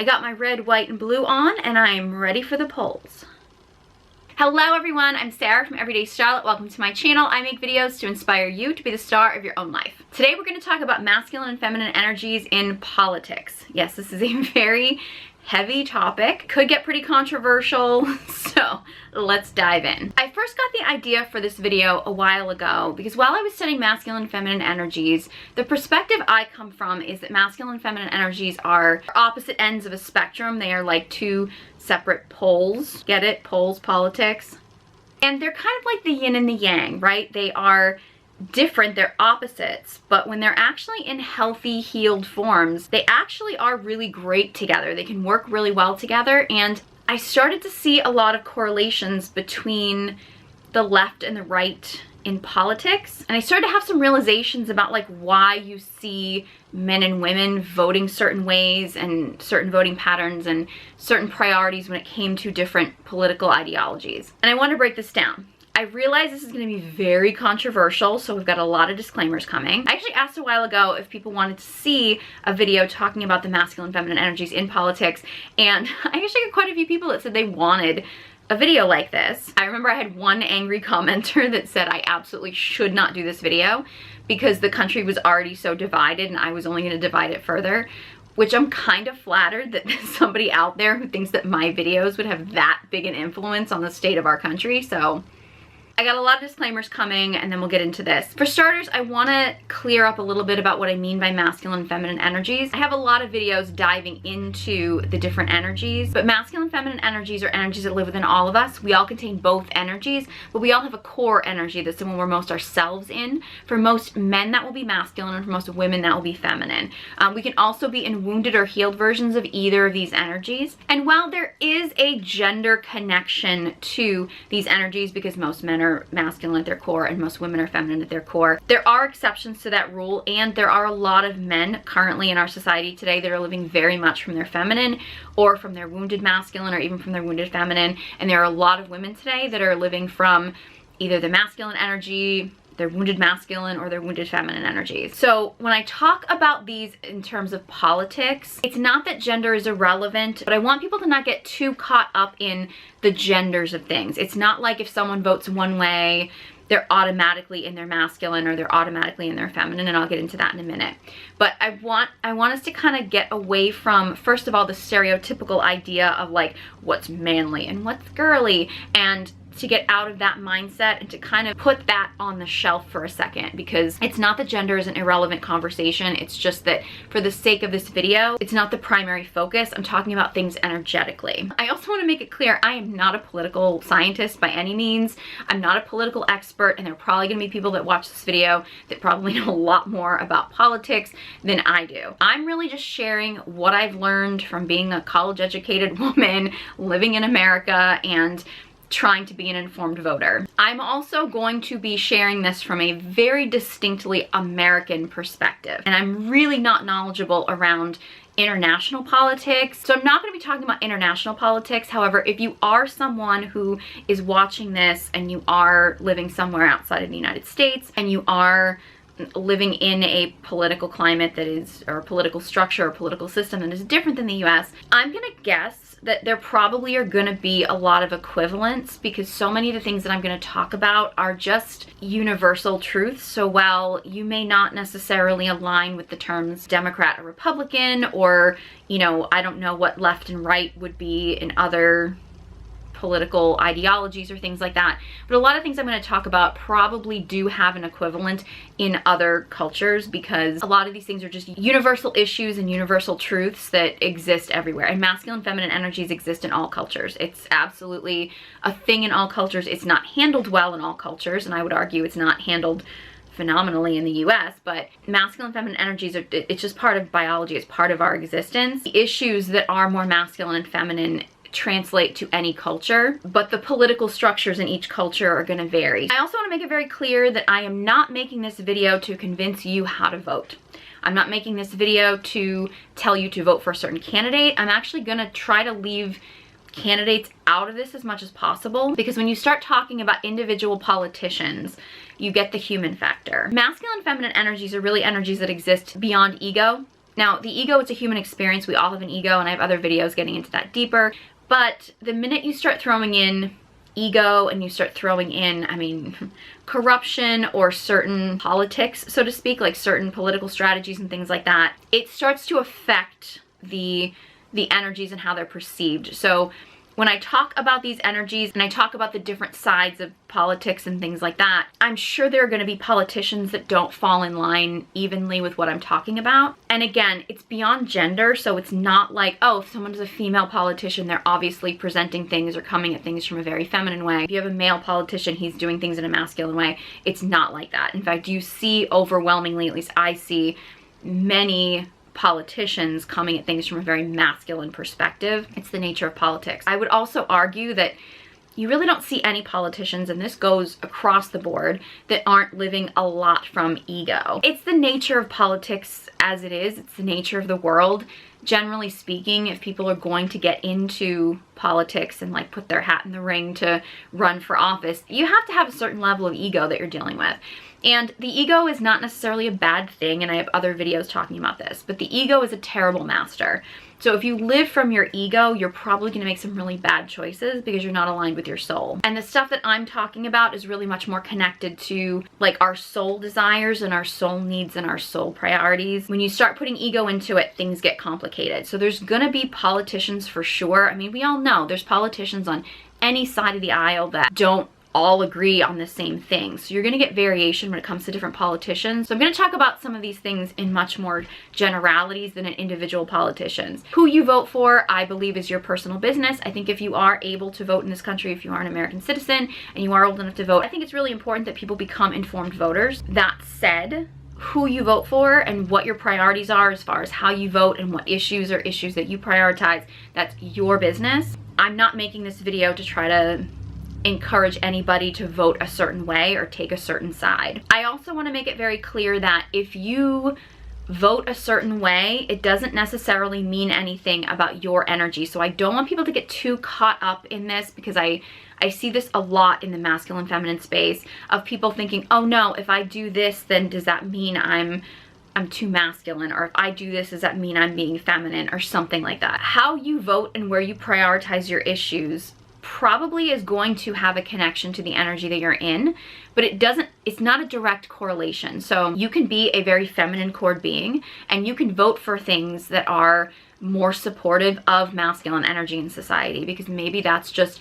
I got my red, white, and blue on, and I'm ready for the polls. Hello everyone, I'm Sarah from Everyday Starlet. Welcome to my channel. I make videos to inspire you to be the star of your own life. Today we're going to talk about masculine and feminine energies in politics. Yes, this is a very heavy topic. Could get pretty controversial, so let's dive in. I first got the idea for this video a while ago because while I was studying masculine and feminine energies, the perspective I come from is that masculine and feminine energies are opposite ends of a spectrum. They are like two separate poles. Get it? Poles, politics. And they're kind of like the yin and the yang, right? They are different, they're opposites, but when they're actually in healthy, healed forms, they actually are really great together. They can work really well together, and I started to see a lot of correlations between the left and the right in politics, and I started to have some realizations about like why you see men and women voting certain ways and certain voting patterns and certain priorities when it came to different political ideologies. And I want to break this down. I realize this is going to be very controversial, so we've got a lot of disclaimers coming. I actually asked a while ago if people wanted to see a video talking about the masculine and feminine energies in politics, and I actually got quite a few people that said they wanted a video like this. I remember I had one angry commenter that said I absolutely should not do this video because the country was already so divided and I was only going to divide it further, which I'm kind of flattered that there's somebody out there who thinks that my videos would have that big an influence on the state of our country. So I got a lot of disclaimers coming, and then we'll get into this. For starters, I want to clear up a little bit about what I mean by masculine and feminine energies. I have a lot of videos diving into the different energies, but masculine and feminine energies are energies that live within all of us. We all contain both energies, but we all have a core energy that's the one we're most ourselves in. For most men, that will be masculine, and for most women, that will be feminine. We can also be in wounded or healed versions of either of these energies. And while there is a gender connection to these energies, because most men are masculine at their core and most women are feminine at their core, there are exceptions to that rule, and there are a lot of men currently in our society today that are living very much from their feminine or from their wounded masculine or even from their wounded feminine, and there are a lot of women today that are living from either the masculine energy, their wounded masculine, or their wounded feminine energies. So when I talk about these in terms of politics, it's not that gender is irrelevant, but I want people to not get too caught up in the genders of things. It's not like if someone votes one way, they're automatically in their masculine or they're automatically in their feminine, and I'll get into that in a minute. But I want us to kind of get away from, first of all, the stereotypical idea of like what's manly and what's girly, and to get out of that mindset and to kind of put that on the shelf for a second, because it's not that gender is an irrelevant conversation. It's just that for the sake of this video, it's not the primary focus. I'm talking about things energetically. I also want to make it clear, I am not a political scientist by any means. I'm not a political expert, and there are probably going to be people that watch this video that probably know a lot more about politics than I do. I'm really just sharing what I've learned from being a college-educated woman living in America and trying to be an informed voter. I'm also going to be sharing this from a very distinctly American perspective, and I'm really not knowledgeable around international politics, so I'm not going to be talking about international politics. However, if you are someone who is watching this and you are living somewhere outside of the United States and you are living in a political climate that is, or a political structure or political system that is different than the US, I'm gonna guess that there probably are gonna be a lot of equivalents, because so many of the things that I'm gonna talk about are just universal truths. So while you may not necessarily align with the terms Democrat or Republican, or, you know, I don't know what left and right would be in other political ideologies or things like that, but a lot of things I'm going to talk about probably do have an equivalent in other cultures, because a lot of these things are just universal issues and universal truths that exist everywhere, and masculine and feminine energies exist in all cultures. It's absolutely a thing in all cultures. It's not handled well in all cultures, and I would argue it's not handled phenomenally in the US, but masculine and feminine energies are, it's just part of biology. It's part of our existence. The issues that are more masculine and feminine translate to any culture, but the political structures in each culture are going to vary. I also want to make it very clear that I am not making this video to convince you how to vote. I'm not making this video to tell you to vote for a certain candidate. I'm actually going to try to leave candidates out of this as much as possible, because when you start talking about individual politicians, you get the human factor. Masculine and feminine energies are really energies that exist beyond ego. Now, the ego, it's a human experience. We all have an ego, and I have other videos getting into that deeper. But the minute you start throwing in ego and you start throwing in, I mean, corruption or certain politics, so to speak, like certain political strategies and things like that, it starts to affect the energies and how they're perceived. So when I talk about these energies and I talk about the different sides of politics and things like that, I'm sure there are going to be politicians that don't fall in line evenly with what I'm talking about. And again, it's beyond gender, so it's not like, oh, if someone is a female politician, they're obviously presenting things or coming at things from a very feminine way. If you have a male politician, he's doing things in a masculine way. It's not like that. In fact, you see overwhelmingly, at least I see, many politicians coming at things from a very masculine perspective. It's the nature of politics. I would also argue that you really don't see any politicians, and this goes across the board, that aren't living a lot from ego. It's the nature of politics as it is. It's the nature of the world. Generally speaking, if people are going to get into politics and like put their hat in the ring to run for office, you have to have a certain level of ego that you're dealing with. And the ego is not necessarily a bad thing, and I have other videos talking about this, but the ego is a terrible master. So if you live from your ego, you're probably going to make some really bad choices because you're not aligned with your soul. And the stuff that I'm talking about is really much more connected to like our soul desires and our soul needs and our soul priorities. When you start putting ego into it, things get complicated. So there's going to be politicians for sure. I mean, we all know there's politicians on any side of the aisle that don't all agree on the same thing. So you're going to get variation when it comes to different politicians. So I'm going to talk about some of these things in much more generalities than in individual politicians. Who you vote for, I believe, is your personal business. I think if you are able to vote in this country, if you are an American citizen and you are old enough to vote, I think it's really important that people become informed voters. That said, who you vote for and what your priorities are as far as how you vote and what issues are issues that you prioritize, that's your business. I'm not making this video to try to encourage anybody to vote a certain way or take a certain side. I also want to make it very clear that if you vote a certain way, it doesn't necessarily mean anything about your energy. So I don't want people to get too caught up in this, because I see this a lot in the masculine feminine space of people thinking, oh no, if I do this, then does that mean I'm too masculine? Or if I do this, does that mean I'm being feminine, or something like that? How you vote and where you prioritize your issues probably is going to have a connection to the energy that you're in, but it's not a direct correlation. So you can be a very feminine core being and you can vote for things that are more supportive of masculine energy in society, because maybe that's just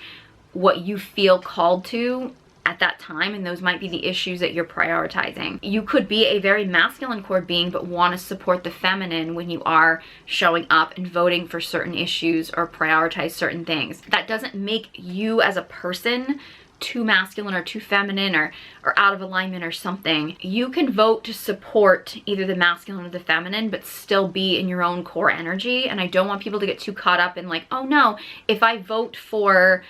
what you feel called to at that time, and those might be the issues that you're prioritizing. You could be a very masculine core being but want to support the feminine when you are showing up and voting for certain issues or prioritize certain things. That doesn't make you as a person too masculine or too feminine or out of alignment or something. You can vote to support either the masculine or the feminine but still be in your own core energy. And I don't want people to get too caught up in like, oh no, if I vote for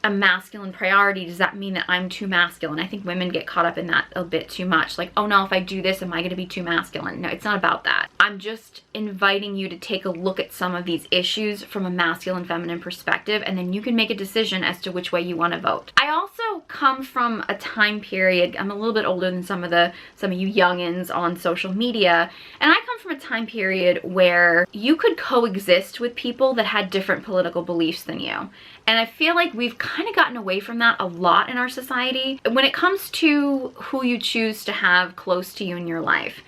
a masculine priority, does that mean that I'm too masculine? I think women get caught up in that a bit too much. Like, oh no, if I do this, am I going to be too masculine? No, it's not about that. I'm just inviting you to take a look at some of these issues from a masculine feminine perspective, and then you can make a decision as to which way you want to vote. I also come from a time period, I'm a little bit older than some of you youngins on social media, and I come from a time period where you could coexist with people that had different political beliefs than you. And I feel like we've kind of gotten away from that a lot in our society. When it comes to who you choose to have close to you in your life,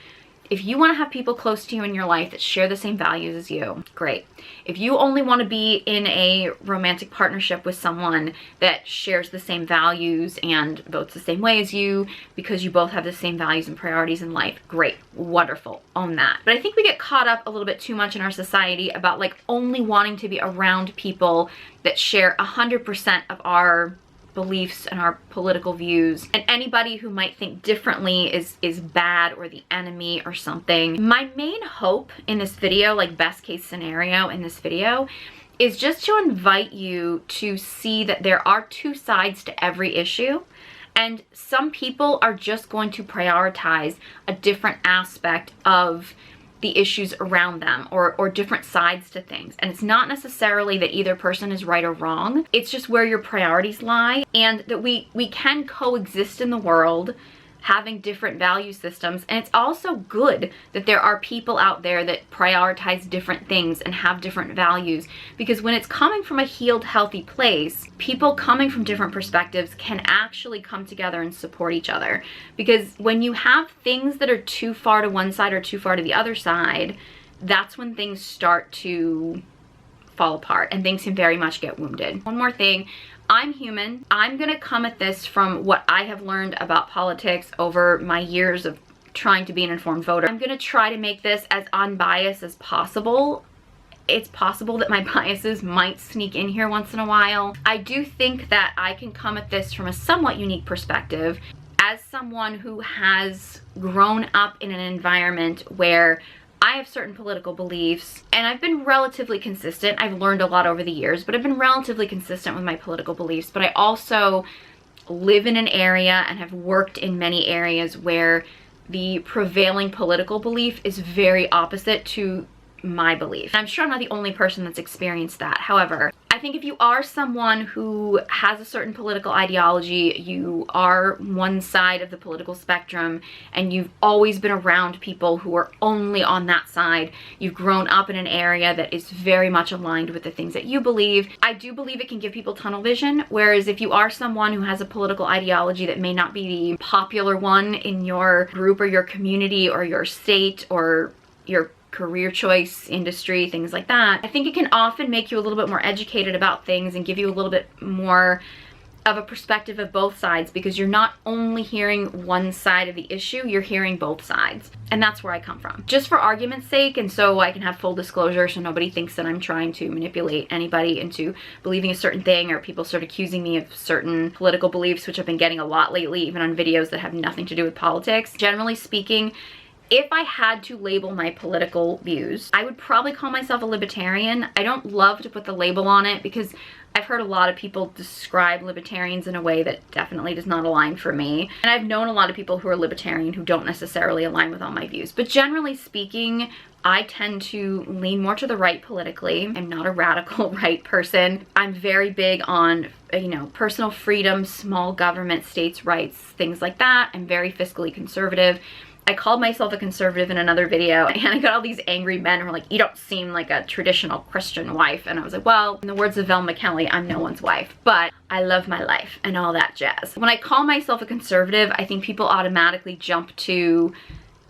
if you want to have people close to you in your life that share the same values as you, great. If you only want to be in a romantic partnership with someone that shares the same values and votes the same way as you because you both have the same values and priorities in life, great, wonderful, own that. But I think we get caught up a little bit too much in our society about like only wanting to be around people that share 100% of our beliefs and our political views, and anybody who might think differently is bad or the enemy or something. My main hope in this video, like best case scenario in this video, is just to invite you to see that there are two sides to every issue, and some people are just going to prioritize a different aspect of the issues around them or different sides to things. And it's not necessarily that either person is right or wrong. It's just where your priorities lie, and that we can coexist in the world having different value systems. And it's also good that there are people out there that prioritize different things and have different values, because when it's coming from a healed, healthy place, people coming from different perspectives can actually come together and support each other. Because when you have things that are too far to one side or too far to the other side, that's when things start to fall apart and things can very much get wounded. One more thing, I'm human. I'm gonna come at this from what I have learned about politics over my years of trying to be an informed voter. I'm gonna try to make this as unbiased as possible. It's possible that my biases might sneak in here once in a while. I do think that I can come at this from a somewhat unique perspective as someone who has grown up in an environment where I have certain political beliefs, and I've been relatively consistent. I've learned a lot over the years, but I've been relatively consistent with my political beliefs. But I also live in an area and have worked in many areas where the prevailing political belief is very opposite to my belief. And I'm sure I'm not the only person that's experienced that. However, I think if you are someone who has a certain political ideology, you are one side of the political spectrum, and you've always been around people who are only on that side, you've grown up in an area that is very much aligned with the things that you believe, I do believe it can give people tunnel vision. Whereas if you are someone who has a political ideology that may not be the popular one in your group or your community or your state or your career choice, industry, things like that, I think it can often make you a little bit more educated about things and give you a little bit more of a perspective of both sides, because you're not only hearing one side of the issue, you're hearing both sides. And that's where I come from. Just for argument's sake, and so I can have full disclosure so nobody thinks that I'm trying to manipulate anybody into believing a certain thing, or people start accusing me of certain political beliefs, which I've been getting a lot lately, even on videos that have nothing to do with politics. Generally speaking, if I had to label my political views, I would probably call myself a libertarian. I don't love to put the label on it because I've heard a lot of people describe libertarians in a way that definitely does not align for me. And I've known a lot of people who are libertarian who don't necessarily align with all my views. But generally speaking, I tend to lean more to the right politically. I'm not a radical right person. I'm very big on, you know, personal freedom, small government, states' rights, things like that. I'm very fiscally conservative. I called myself a conservative in another video, and I got all these angry men who were like, you don't seem like a traditional Christian wife. And I was like, well, in the words of Velma Kelly, I'm no one's wife, but I love my life and all that jazz. When I call myself a conservative, I think people automatically jump to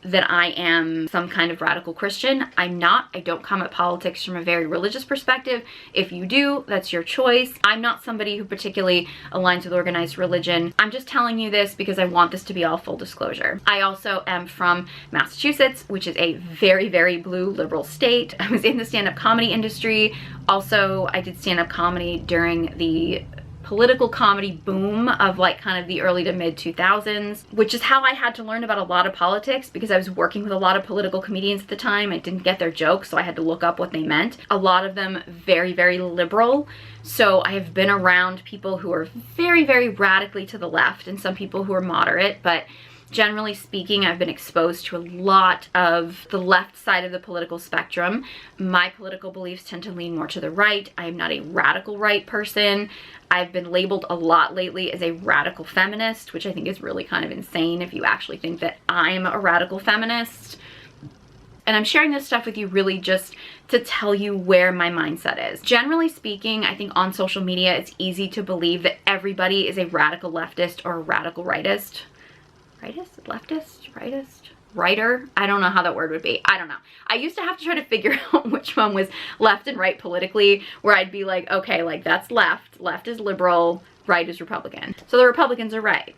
that I am some kind of radical Christian. I'm not. I don't come at politics from a very religious perspective. If you do, that's your choice. I'm not somebody who particularly aligns with organized religion. I'm just telling you this because I want this to be all full disclosure. I also am from Massachusetts, which is a very, very blue liberal state. I was in the stand-up comedy industry. Also, I did stand-up comedy during the political comedy boom of like kind of the early to mid 2000s, which is how I had to learn about a lot of politics, because I was working with a lot of political comedians at the time. I didn't get their jokes, so I had to look up what they meant. A lot of them very, very liberal. So I have been around people who are very, very radically to the left and some people who are moderate, but generally speaking, I've been exposed to a lot of the left side of the political spectrum. My political beliefs tend to lean more to the right. I am not a radical right person. I've been labeled a lot lately as a radical feminist, which I think is really kind of insane if you actually think that I'm a radical feminist. And I'm sharing this stuff with you really just to tell you where my mindset is. Generally speaking, I think on social media, it's easy to believe that everybody is a radical leftist or a radical rightist. Rightist? Leftist? Rightist? Writer? I don't know how that word would be. I don't know. I used to have to try to figure out which one was left and right politically, where I'd be like, okay, like that's left. Left is liberal, right is Republican. So the Republicans are right.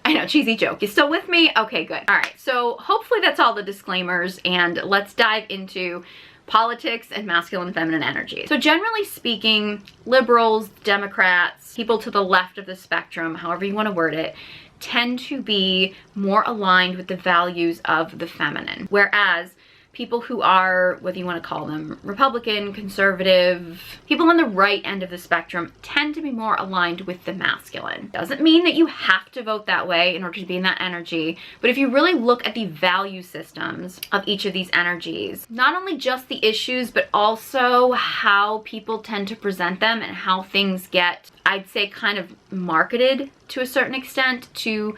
I know, cheesy joke. You still with me? Okay, good. All right, so hopefully that's all the disclaimers, and let's dive into politics and masculine and feminine energy. So generally speaking, liberals, Democrats, people to the left of the spectrum, however you want to word it, tend to be more aligned with the values of the feminine. Whereas people who are, whether you want to call them Republican, conservative, people on the right end of the spectrum tend to be more aligned with the masculine. Doesn't mean that you have to vote that way in order to be in that energy, but if you really look at the value systems of each of these energies, not only just the issues, but also how people tend to present them and how things get, I'd say, kind of marketed to a certain extent to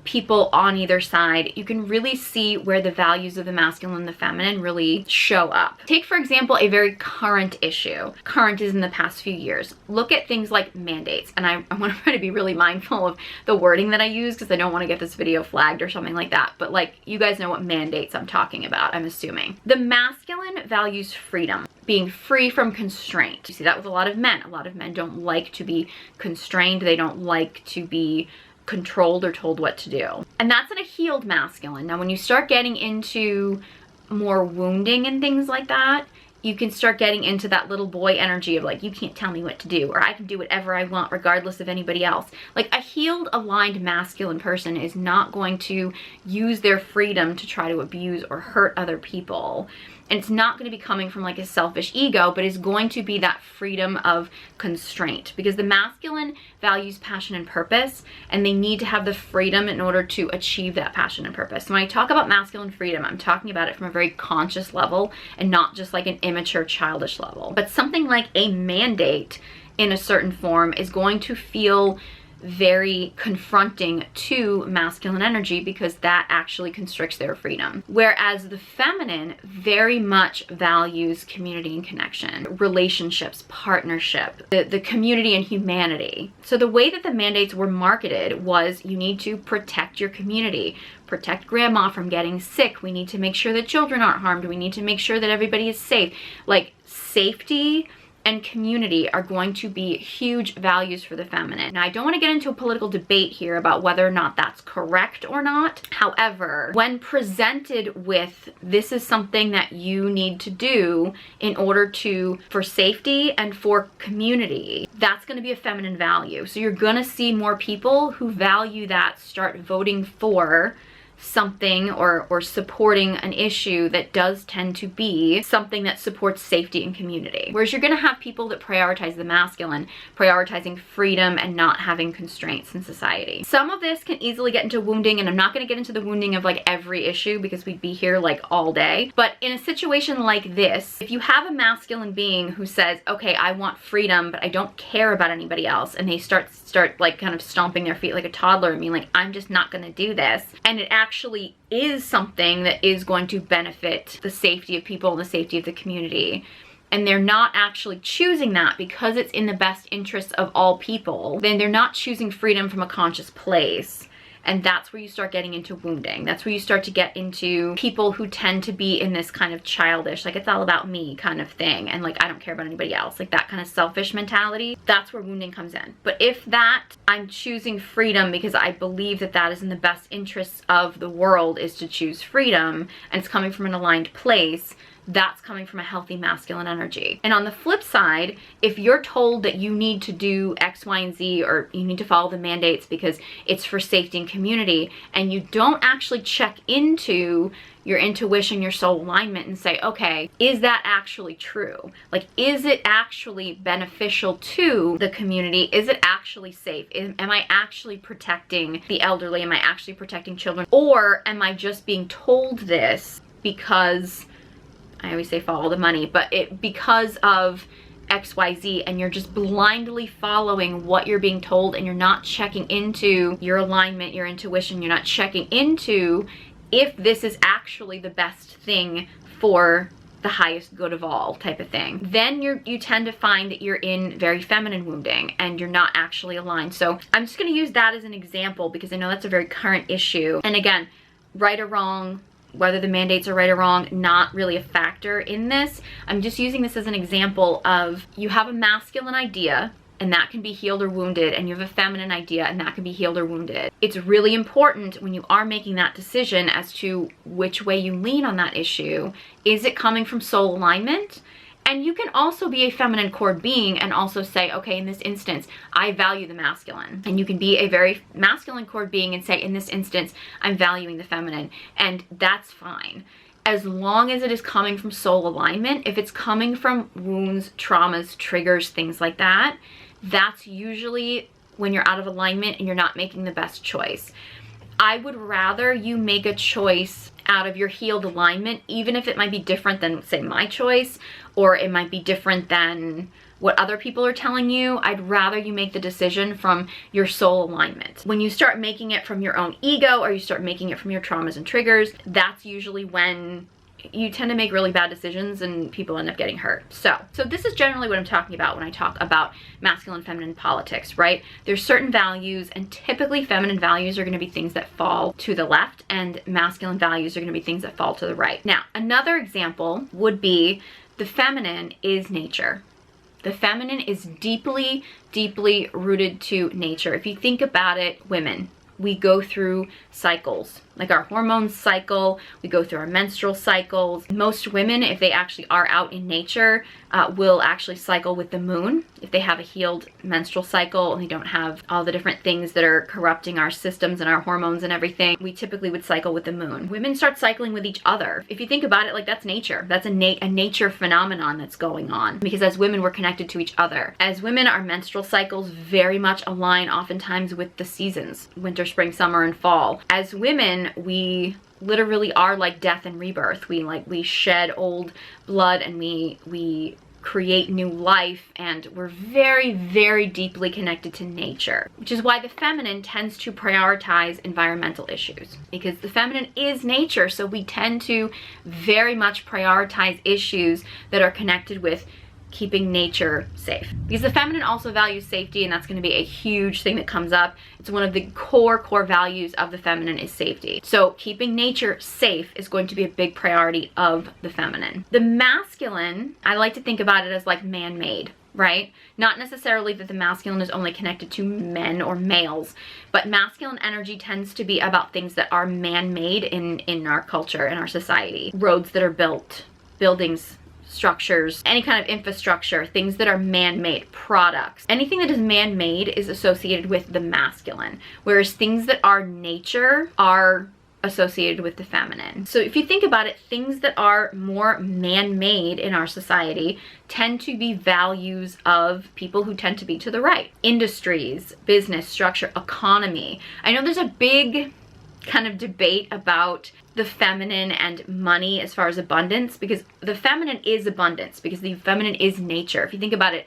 people on either side, you can really see where the values of the masculine and the feminine really show up. Take, for example, a very current issue. Current is in the past few years. Look at things like mandates. And I want to try to be really mindful of the wording that I use because I don't want to get this video flagged or something like that. But like, you guys know what mandates I'm talking about, I'm assuming. The masculine values freedom, being free from constraint. You see that with a lot of men. A lot of men don't like to be constrained. They don't like to be controlled or told what to do. And that's in a healed masculine. Now, when you start getting into more wounding and things like that, you can start getting into that little boy energy of like, you can't tell me what to do, or I can do whatever I want regardless of anybody else. Like, a healed, aligned masculine person is not going to use their freedom to try to abuse or hurt other people. And it's not going to be coming from like a selfish ego, but is going to be that freedom of constraint, because the masculine values passion and purpose, and they need to have the freedom in order to achieve that passion and purpose. So when I talk about masculine freedom, I'm talking about it from a very conscious level and not just like an immature, childish level. But something like a mandate in a certain form is going to feel very confronting to masculine energy because that actually constricts their freedom. Whereas the feminine very much values community and connection, relationships, partnership, the community and humanity. So the way that the mandates were marketed was, you need to protect your community, protect grandma from getting sick, we need to make sure that children aren't harmed, we need to make sure that everybody is safe. Like, safety and community are going to be huge values for the feminine. Now, I don't want to get into a political debate here about whether or not that's correct or not. However, when presented with, this is something that you need to do in order to, for safety and for community, that's going to be a feminine value. So you're going to see more people who value that start voting for something or supporting an issue that does tend to be something that supports safety and community. Whereas you're going to have people that prioritize the masculine, prioritizing freedom and not having constraints in society. Some of this can easily get into wounding, and I'm not going to get into the wounding of like every issue because we'd be here like all day. But in a situation like this, if you have a masculine being who says, okay, I want freedom, but I don't care about anybody else, and they start like kind of stomping their feet like a toddler and being like, I'm just not going to do this, and it actually is something that is going to benefit the safety of people and the safety of the community, and they're not actually choosing that because it's in the best interest of all people, then they're not choosing freedom from a conscious place. And that's where you start getting into wounding. That's where you start to get into people who tend to be in this kind of childish, like, it's all about me kind of thing, and like, I don't care about anybody else, like that kind of selfish mentality. That's where wounding comes in. But if that, I'm choosing freedom because I believe that that is in the best interests of the world, is to choose freedom, and it's coming from an aligned place, that's coming from a healthy masculine energy. And on the flip side, if you're told that you need to do X, Y, and Z, or you need to follow the mandates because it's for safety and community, and you don't actually check into your intuition, your soul alignment, and say, okay, is that actually true? Like, is it actually beneficial to the community? Is it actually safe? Am I actually protecting the elderly? Am I actually protecting children? Or am I just being told this because, I always say follow the money, but because of XYZ, and you're just blindly following what you're being told, and you're not checking into your alignment, your intuition, you're not checking into if this is actually the best thing for the highest good of all, type of thing. Then you tend to find that you're in very feminine wounding and you're not actually aligned. So I'm just going to use that as an example because I know that's a very current issue. And again, right or wrong, whether the mandates are right or wrong, not really a factor in this. I'm just using this as an example of, you have a masculine idea and that can be healed or wounded, and you have a feminine idea and that can be healed or wounded. It's really important when you are making that decision as to which way you lean on that issue. Is it coming from soul alignment? And you can also be a feminine core being and also say, okay, in this instance, I value the masculine. And you can be a very masculine core being and say, in this instance, I'm valuing the feminine. And that's fine. as long as it is coming from soul alignment. If it's coming from wounds, traumas, triggers, things like that, that's usually when you're out of alignment and you're not making the best choice. I would rather you make a choice out of your healed alignment, even if it might be different than, say, my choice, or it might be different than what other people are telling you. I'd rather you make the decision from your soul alignment. When you start making it from your own ego, or you start making it from your traumas and triggers, that's usually when you tend to make really bad decisions and people end up getting hurt. So this is generally what I'm talking about when I talk about masculine, feminine politics, right? There's certain values, and typically feminine values are going to be things that fall to the left, and masculine values are going to be things that fall to the right. Now, another example would be the feminine is nature. The feminine is deeply, deeply rooted to nature. If you think about it, women, we go through cycles, like our hormones cycle, we go through our menstrual cycles. Most women, if they actually are out in nature, will actually cycle with the moon. If they have a healed menstrual cycle and they don't have all the different things that are corrupting our systems and our hormones and everything, we typically would cycle with the moon. Women start cycling with each other. If you think about it, like, that's nature. That's a nature phenomenon that's going on, because as women, we're connected to each other. As women, our menstrual cycles very much align oftentimes with the seasons, winter, spring, summer, and fall. As women, we literally are like death and rebirth. We shed old blood and we create new life, and we're very, very deeply connected to nature, which is why the feminine tends to prioritize environmental issues, because the feminine is nature. So we tend to very much prioritize issues that are connected with keeping nature safe, because the feminine also values safety, and that's going to be a huge thing that comes up. It's one of the core values of the feminine is safety. So keeping nature safe is going to be a big priority of the feminine. The masculine, I like to think about it as like man-made, right? Not necessarily that the masculine is only connected to men or males, but masculine energy tends to be about things that are man-made in our culture, in our society. Roads that are built, buildings, structures, any kind of infrastructure, things that are man-made, products. Anything that is man-made is associated with the masculine, whereas things that are nature are associated with the feminine. So if you think about it, things that are more man-made in our society tend to be values of people who tend to be to the right. Industries, business, structure, economy. I know there's a big kind of debate about the feminine and money as far as abundance, because the feminine is abundance, because the feminine is nature. If you think about it,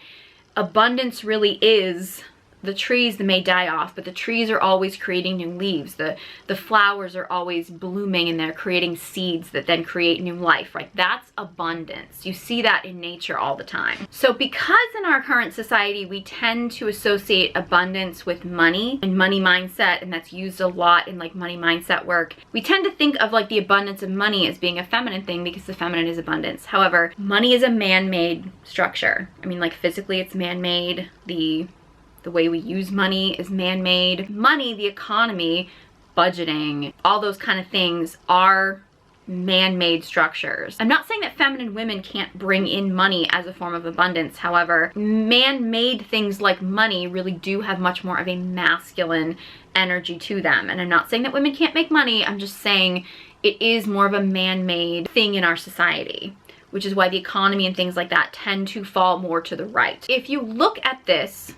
abundance really is the trees that may die off, but the trees are always creating new leaves. The flowers are always blooming, and they're creating seeds that then create new life, right? That's abundance. You see that in nature all the time. So because in our current society, we tend to associate abundance with money and money mindset, and that's used a lot in like money mindset work, we tend to think of like the abundance of money as being a feminine thing, because the feminine is abundance. However, money is a man-made structure. I mean, like physically it's man-made. The way we use money is man-made. Money, the economy, budgeting, all those kind of things are man-made structures. I'm not saying that feminine women can't bring in money as a form of abundance. However, man-made things like money really do have much more of a masculine energy to them. And I'm not saying that women can't make money. I'm just saying it is more of a man-made thing in our society, which is why the economy and things like that tend to fall more to the right. If you look at this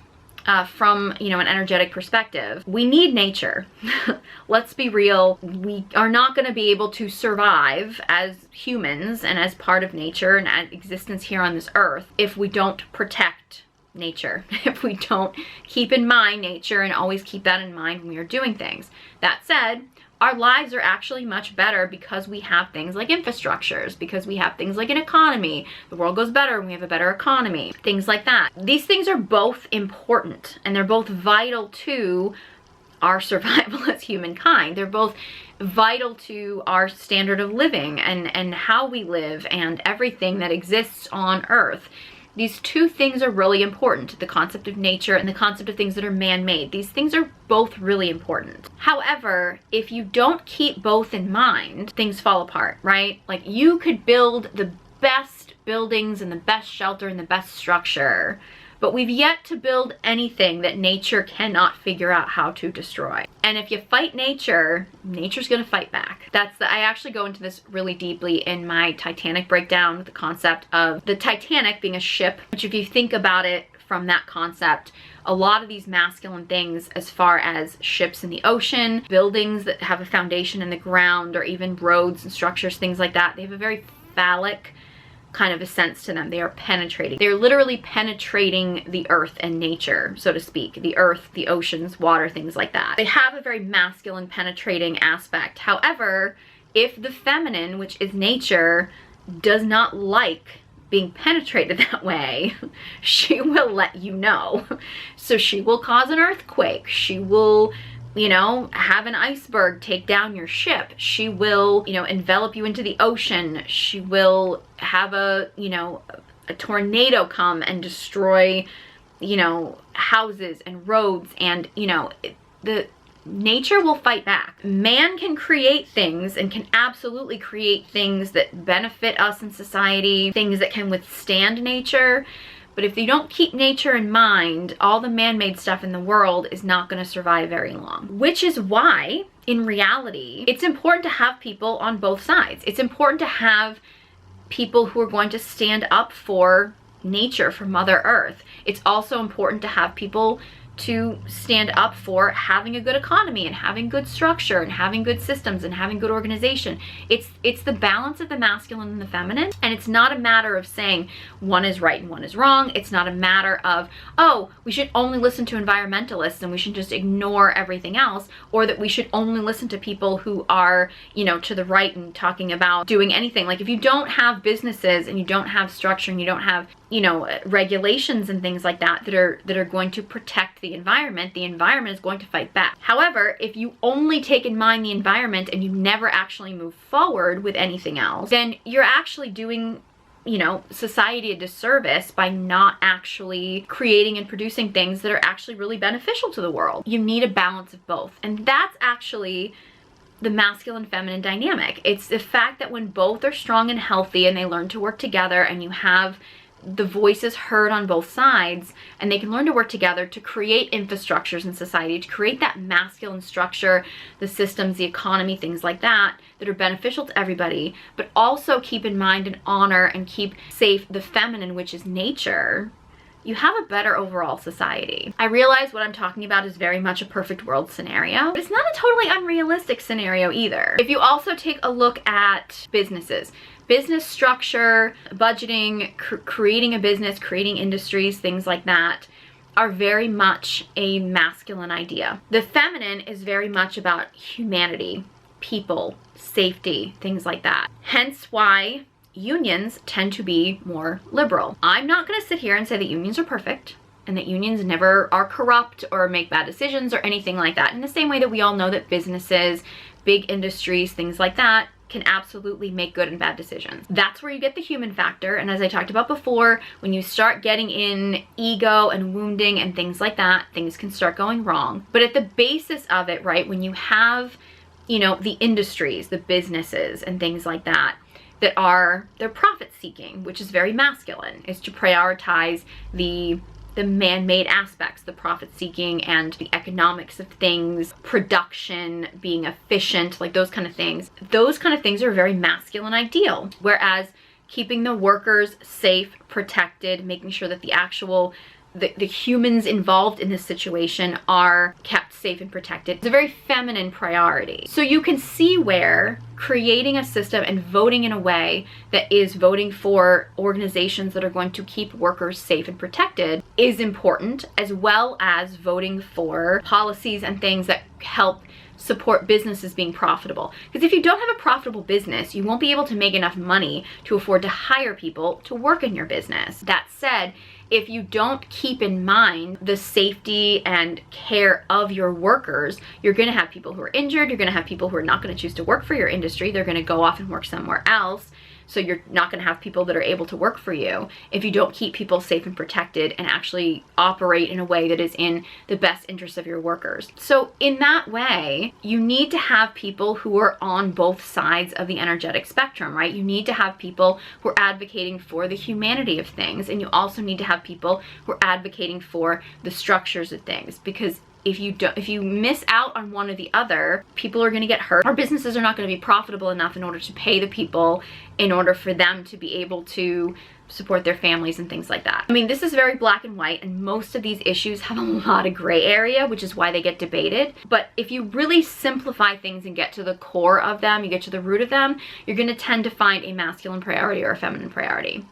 from, you know, an energetic perspective, we need nature. Let's be real. We are not going to be able to survive as humans and as part of nature and as existence here on this earth if we don't protect nature, if we don't keep in mind nature and always keep that in mind when we are doing things. That said, our lives are actually much better because we have things like infrastructures, because we have things like an economy. The world goes better when we have a better economy, things like that. These things are both important, and they're both vital to our survival as humankind. They're both vital to our standard of living and how we live and everything that exists on Earth. These two things are really important, the concept of nature and the concept of things that are man-made. These things are both really important. However, if you don't keep both in mind, things fall apart, right? Like, you could build the best buildings and the best shelter and the best structure, but we've yet to build anything that nature cannot figure out how to destroy. And if you fight nature, nature's gonna fight back. I actually go into this really deeply in my Titanic breakdown, the concept of the Titanic being a ship, which if you think about it from that concept, a lot of these masculine things as far as ships in the ocean, buildings that have a foundation in the ground, or even roads and structures, things like that, they have a very phallic kind of a sense to them. They are penetrating. They're literally penetrating the earth and nature, so to speak. The earth, the oceans, water, things like that. They have a very masculine penetrating aspect. However, if the feminine, which is nature, does not like being penetrated that way, she will let you know. So she will cause an earthquake. She will, you know, have an iceberg take down your ship. She will, you know, envelop you into the ocean. She will have a, you know, a tornado come and destroy, you know, houses and roads, and, you know, the nature will fight back. Man can create things and can absolutely create things that benefit us in society, things that can withstand nature. But if you don't keep nature in mind, all the man-made stuff in the world is not going to survive very long. Which is why, in reality, it's important to have people on both sides. It's important to have people who are going to stand up for nature, for Mother Earth. It's also important to have people to stand up for having a good economy and having good structure and having good systems and having good organization. It's the balance of the masculine and the feminine, and it's not a matter of saying one is right and one is wrong. It's not a matter of, oh, we should only listen to environmentalists and we should just ignore everything else, or that we should only listen to people who are, you know, to the right and talking about doing anything. Like, if you don't have businesses and you don't have structure and you don't have, you know, regulations and things like that that are going to protect the environment is going to fight back. However, if you only take in mind the environment and you never actually move forward with anything else, then you're actually doing, you know, society a disservice by not actually creating and producing things that are actually really beneficial to the world. You need a balance of both. And that's actually the masculine feminine dynamic. It's the fact that when both are strong and healthy and they learn to work together, and you have the voices heard on both sides, and they can learn to work together to create infrastructures in society, to create that masculine structure, the systems, the economy, things like that, that are beneficial to everybody, but also keep in mind and honor and keep safe the feminine, which is nature, you have a better overall society. I realize what I'm talking about is very much a perfect world scenario, but it's not a totally unrealistic scenario either. If you also take a look at businesses, business structure, budgeting, creating a business, creating industries, things like that are very much a masculine idea. The feminine is very much about humanity, people, safety, things like that. Hence why unions tend to be more liberal. I'm not going to sit here and say that unions are perfect and that unions never are corrupt or make bad decisions or anything like that. In the same way that we all know that businesses, big industries, things like that can absolutely make good and bad decisions. That's where you get the human factor. And as I talked about before, when you start getting in ego and wounding and things like that, things can start going wrong. But at the basis of it, right, when you have, you know, the industries, the businesses and things like that, they're profit seeking, which is very masculine, is to prioritize the man-made aspects, the profit seeking and the economics of things, production, being efficient, like those kind of things. Those kind of things are a very masculine ideal. Whereas keeping the workers safe, protected, making sure that the humans involved in this situation are kept safe and protected, it's a very feminine priority. So you can see where creating a system and voting in a way that is voting for organizations that are going to keep workers safe and protected is important, as well as voting for policies and things that help support businesses being profitable. Because if you don't have a profitable business, you won't be able to make enough money to afford to hire people to work in your business. That said, if you don't keep in mind the safety and care of your workers, you're going to have people who are injured, you're going to have people who are not going to choose to work for your industry, they're going to go off and work somewhere else So you're not going to have people that are able to work for you if you don't keep people safe and protected and actually operate in a way that is in the best interest of your workers. So in that way, you need to have people who are on both sides of the energetic spectrum, right? You need to have people who are advocating for the humanity of things, and you also need to have people who are advocating for the structures of things, because if you miss out on one or the other, people are going to get hurt. Our businesses are not going to be profitable enough in order to pay the people in order for them to be able to support their families and things like that. I mean, this is very black and white, and most of these issues have a lot of gray area, which is why they get debated. But if you really simplify things and get to the core of them, you get to the root of them, you're going to tend to find a masculine priority or a feminine priority.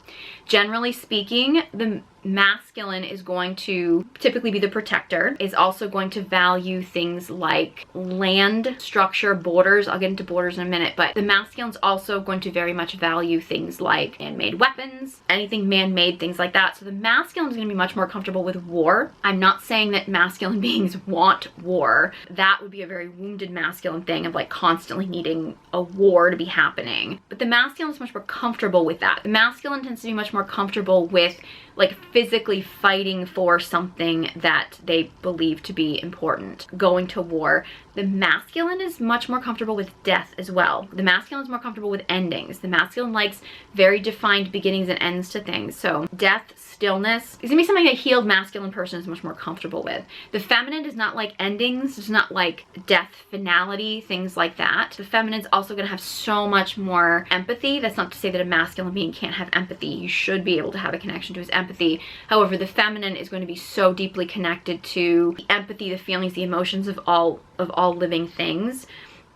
Generally speaking, the masculine is going to typically be the protector, is also going to value things like land, structure, borders. I'll get into borders in a minute, but the masculine is also going to very much value things like man-made weapons, anything man-made, things like that. So the masculine is going to be much more comfortable with war. I'm not saying that masculine beings want war. That would be a very wounded masculine thing of like constantly needing a war to be happening. But the masculine is much more comfortable with that. The masculine tends to be much more comfortable with like physically fighting for something that they believe to be important, going to war. The masculine is much more comfortable with death as well. The masculine is more comfortable with endings. The masculine likes very defined beginnings and ends to things. So death, stillness is gonna be something a healed masculine person is much more comfortable with. The feminine does not like endings, does not like death, finality, things like that. The feminine is also gonna have so much more empathy. That's not to say that a masculine being can't have empathy. You should be able to have a connection to his empathy. However, the feminine is going to be so deeply connected to the empathy, the feelings, the emotions of all living things.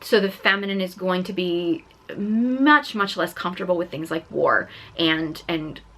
So the feminine is going to be much less comfortable with things like war and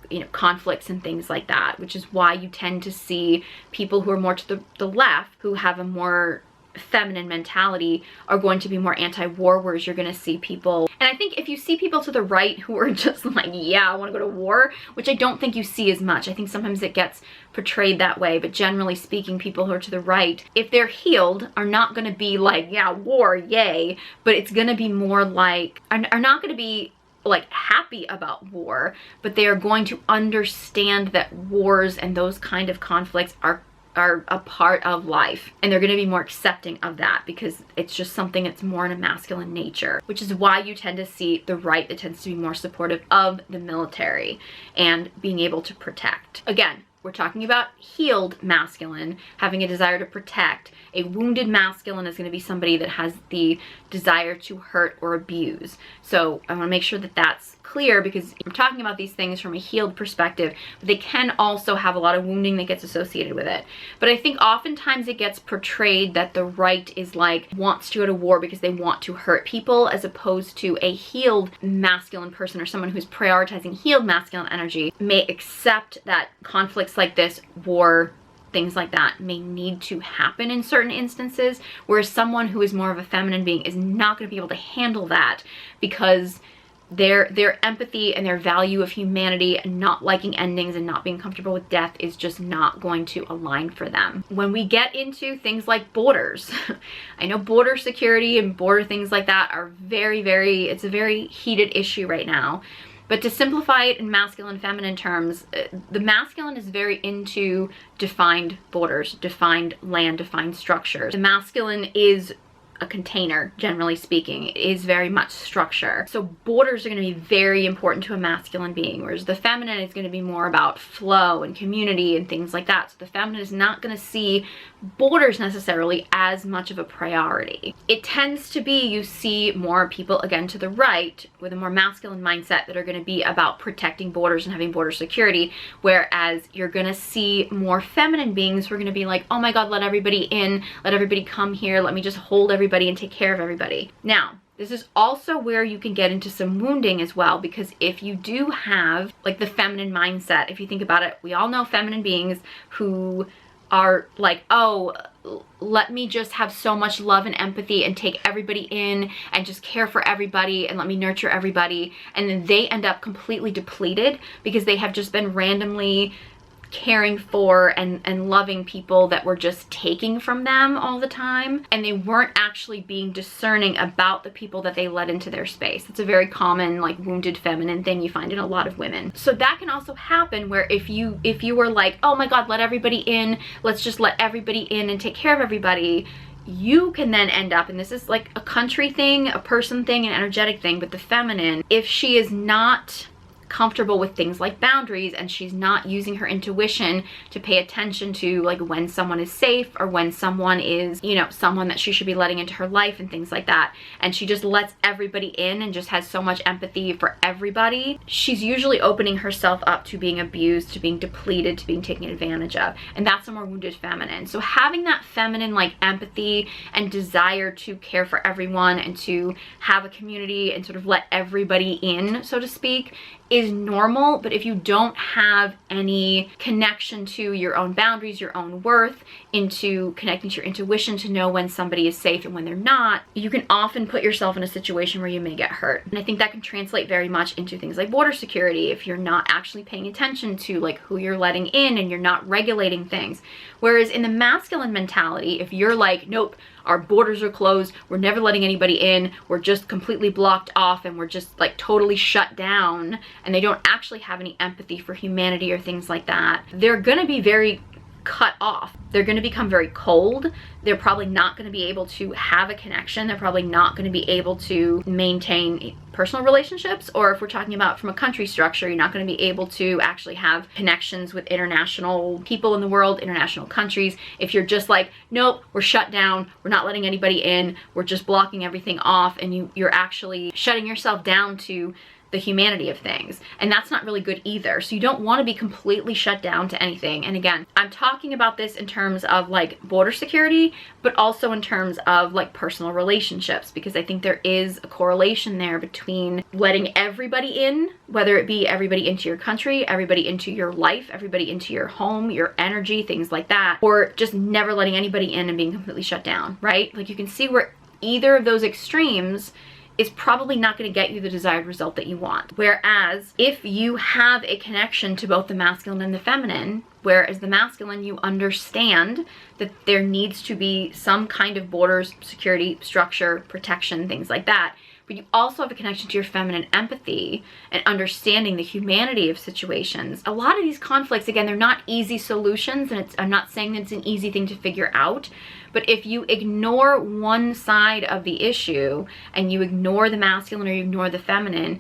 you know, conflicts and things like that, which is why you tend to see people who are more to the left, who have a more feminine mentality, are going to be more anti-war, whereas you're going to see people, and I think if you see people to the right who are just like, yeah, I want to go to war, which I don't think you see as much. I think sometimes it gets portrayed that way, but generally speaking, people who are to the right, if they're healed, are not going to be like, yeah, war, yay, but it's going to be more like, are not going to be like happy about war, but they are going to understand that wars and those kind of conflicts are a part of life, and they're going to be more accepting of that because it's just something that's more in a masculine nature, which is why you tend to see the right that tends to be more supportive of the military and being able to protect. Again, we're talking about healed masculine having a desire to protect. A wounded masculine is going to be somebody that has the desire to hurt or abuse. So I want to make sure that that's clear, because I'm talking about these things from a healed perspective, but they can also have a lot of wounding that gets associated with it. But I think oftentimes it gets portrayed that the right is like wants to go to war because they want to hurt people, as opposed to a healed masculine person or someone who's prioritizing healed masculine energy may accept that conflicts like this, war, things like that, may need to happen in certain instances, whereas someone who is more of a feminine being is not going to be able to handle that because their empathy and their value of humanity and not liking endings and not being comfortable with death is just not going to align for them. When we get into things like borders, I know border security and border things like that are it's a very heated issue right now. But to simplify it in masculine and feminine terms, the masculine is very into defined borders, defined land, defined structures. The masculine is a container, generally speaking. It is very much structure. So borders are going to be very important to a masculine being, whereas the feminine is going to be more about flow and community and things like that. So the feminine is not going to see borders necessarily as much of a priority. It tends to be, you see more people, again, to the right with a more masculine mindset that are going to be about protecting borders and having border security, whereas you're going to see more feminine beings who are going to be like, oh my god, let everybody in, let everybody come here, let me just hold everybody and take care of everybody. Now, this is also where you can get into some wounding as well, because if you do have like the feminine mindset, if you think about it, we all know feminine beings who are like, oh, let me just have so much love and empathy and take everybody in and just care for everybody and let me nurture everybody, and then they end up completely depleted because they have just been randomly caring for and loving people that were just taking from them all the time, and they weren't actually being discerning about the people that they let into their space. It's a very common like wounded feminine thing you find in a lot of women. So that can also happen where if you were like, oh my god, let everybody in, let's just let everybody in and take care of everybody, you can then end up, and this is like a country thing, a person thing, an energetic thing, but the feminine, if she is not comfortable with things like boundaries and she's not using her intuition to pay attention to like when someone is safe or when someone is, you know, someone that she should be letting into her life and things like that, and she just lets everybody in and just has so much empathy for everybody, she's usually opening herself up to being abused, to being depleted, to being taken advantage of, and that's a more wounded feminine. So having that feminine like empathy and desire to care for everyone and to have a community and sort of let everybody in, so to speak, is normal. But if you don't have any connection to your own boundaries, your own worth, into connecting to your intuition to know when somebody is safe and when they're not, you can often put yourself in a situation where you may get hurt. And I think that can translate very much into things like border security if you're not actually paying attention to like who you're letting in and you're not regulating things. Whereas in the masculine mentality, if you're like, nope, our borders are closed, we're never letting anybody in, we're just completely blocked off and we're just like totally shut down, and they don't actually have any empathy for humanity or things like that, they're gonna be very cut off. They're going to become very cold. They're probably not going to be able to have a connection. They're probably not going to be able to maintain personal relationships, or if we're talking about from a country structure, you're not going to be able to actually have connections with international people in the world, international countries, if you're just like, nope, we're shut down, we're not letting anybody in, we're just blocking everything off, and you're actually shutting yourself down to the humanity of things, and that's not really good either. So you don't want to be completely shut down to anything. And again, I'm talking about this in terms of like border security, but also in terms of like personal relationships, because I think there is a correlation there between letting everybody in, whether it be everybody into your country, everybody into your life, everybody into your home, your energy, things like that, or just never letting anybody in and being completely shut down, right? Like you can see where either of those extremes is probably not going to get you the desired result that you want. Whereas if you have a connection to both the masculine and the feminine, whereas the masculine, you understand that there needs to be some kind of borders, security, structure, protection, things like that, but you also have a connection to your feminine empathy and understanding the humanity of situations. A lot of these conflicts, again, they're not easy solutions, and I'm not saying that it's an easy thing to figure out, but if you ignore one side of the issue and you ignore the masculine or you ignore the feminine,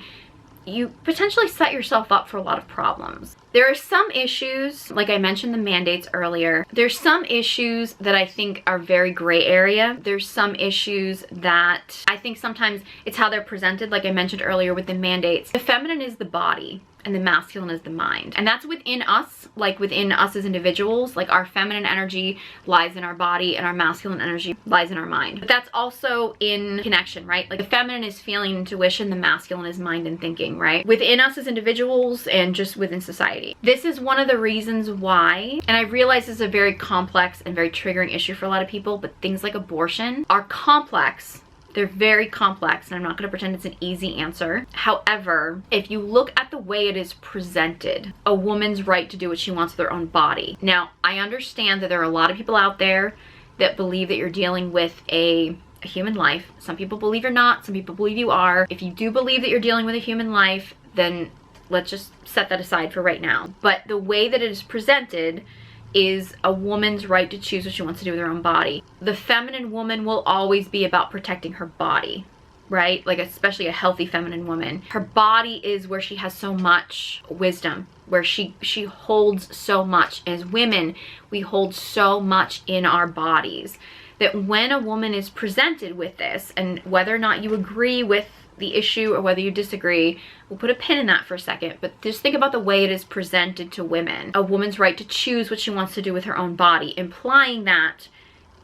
you potentially set yourself up for a lot of problems. There are some issues, like I mentioned the mandates earlier, there's some issues that I think are very gray area. There's some issues that I think sometimes it's how they're presented, like I mentioned earlier with the mandates. The feminine is the body and the masculine is the mind. And that's within us, like within us as individuals. Like our feminine energy lies in our body and our masculine energy lies in our mind. But that's also in connection, right? Like the feminine is feeling, intuition, the masculine is mind and thinking, right? Within us as individuals and just within society. This is one of the reasons why, and I realize this is a very complex and very triggering issue for a lot of people, but things like abortion are complex. They're very complex, and I'm not going to pretend it's an easy answer. However, if you look at the way it is presented, a woman's right to do what she wants with her own body. Now, I understand that there are a lot of people out there that believe that you're dealing with a human life. Some people believe you're not, some people believe you are. If you do believe that you're dealing with a human life, then let's just set that aside for right now. But the way that it is presented is a woman's right to choose what she wants to do with her own body. The feminine woman will always be about protecting her body, right? Like especially a healthy feminine woman. Her body is where she has so much wisdom, where she holds so much. As women, we hold so much in our bodies that when a woman is presented with this, and whether or not you agree with the issue or whether you disagree, we'll put a pin in that for a second, but just think about the way it is presented to women. A woman's right to choose what she wants to do with her own body, implying that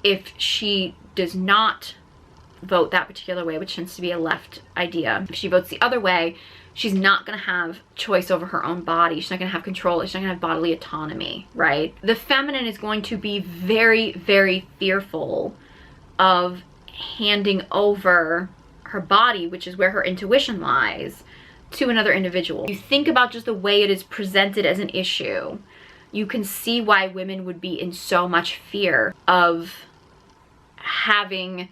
if she does not vote that particular way, which tends to be a left idea, if she votes the other way, she's not going to have choice over her own body. She's not going to have control. She's not going to have bodily autonomy, right? The feminine is going to be very, very fearful of handing over her body, which is where her intuition lies, to another individual. You think about just the way it is presented as an issue. you can see why women would be in so much fear of having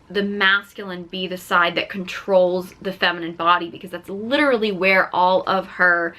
the masculine be the side that controls the feminine body, because that's literally where all of her